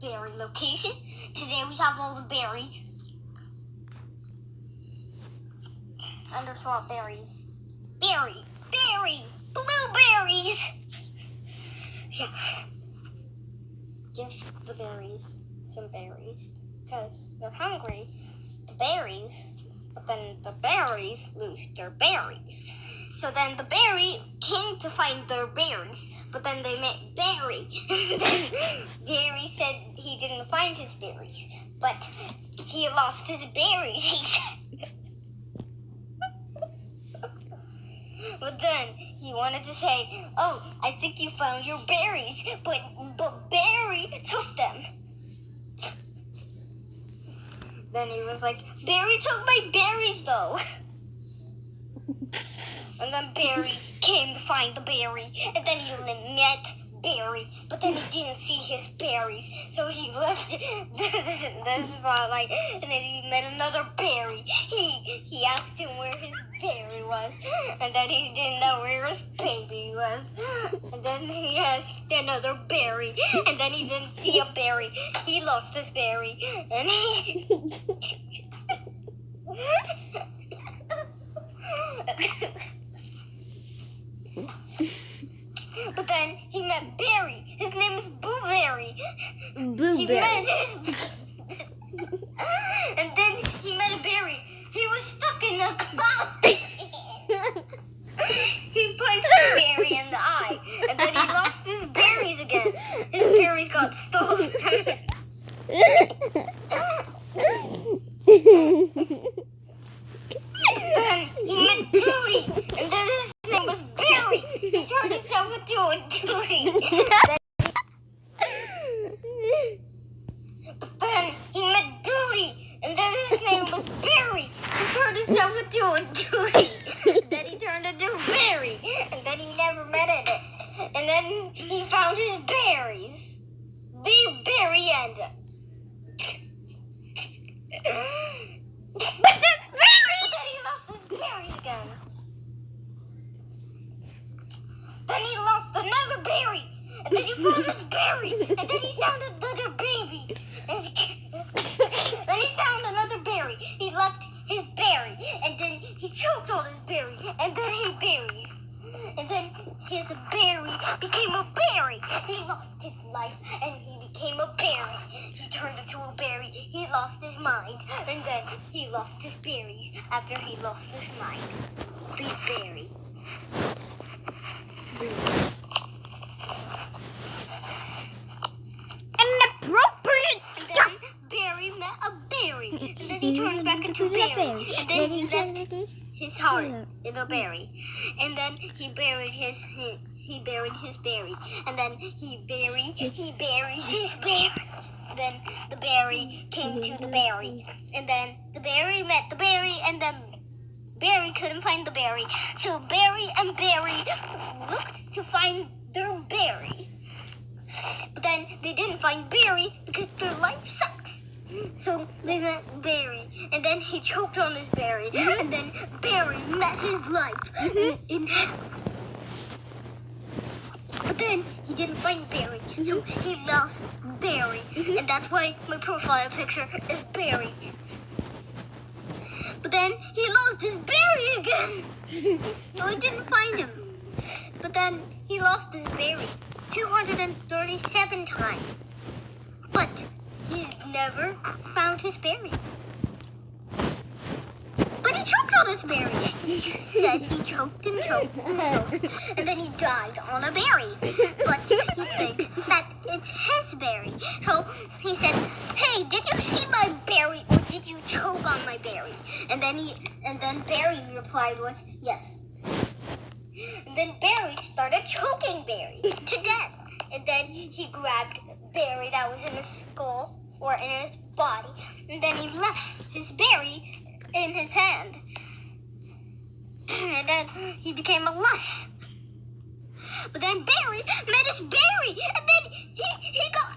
berry location. Today we have all the berries. Underswap berries. Berry, blueberries. Yes. Give the berries some berries because they're hungry. The berries, but then the berries lose their berries. So then the berry came to find their berries, but then they met Barry. Then Barry said he didn't find his berries, but he lost his berries. But then he wanted to say, "Oh, I think you found your berries," but Barry took them. Then he was like, "Barry took my berries though." And then Barry came to find the berry, and then he met Barry, but then he didn't see his berries, so he left the spotlight, and then he met another berry. He asked him where his berry was, and then he didn't know where his baby was. And then he asked another berry, and then he didn't see a berry. He lost his berry, and he... But then he met Barry. His name is Blueberry. He met his... And then he met a berry. He was stuck in a cloud. He punched a berry in the eye. And then he lost his berries again. His berries got stolen. Then he met Judy. And then his name was Barry. He turned himself into a Judy. But then he met Judy. And then his name was Barry. He turned himself into a Judy. Then he turned into Barry. And then he never met it. And then he found his berries. The very end. But then he lost his berries again. Then he lost another berry. And then he found his berry. And then he found another baby. And then he found another berry. He left his berry. And then he choked on his berry. And then he buried. And then his berry became a berry. He lost his life and he became a berry. He turned into a berry. He lost his mind. And then he lost his berries after he lost his mind. Be berry. Inappropriate stuff. Barry met a berry. And then he turned back into a berry. And then he left his heart in a berry. And then he buried his berry. And then he buried his berry. Then the berry came to the berry. And then the berry met the berry. And then Barry couldn't find the berry. So Barry and Barry looked to find their berry. But then they didn't find Barry because their life sucks. So they met Barry, and then he choked on his berry, and then Barry met his life in hell. But then he didn't find Barry, so he lost Barry, and that's why my profile picture is Barry. But then he lost his berry again, so I didn't find him. But then he lost his berry 237 times, but he never found his berry. But he choked on his berry. He said he choked and choked and choked, and then he died on a berry. But he thinks that it's his berry. So he said, "Hey, did you see my berry, or did you choke on my berry?" And then Barry replied with, "Yes." And then Barry started choking Barry to death. And then he grabbed Barry that was in his skull or in his body. And then he left his berry in his hand. And then he became a lush. But then Barry met his berry. And then he got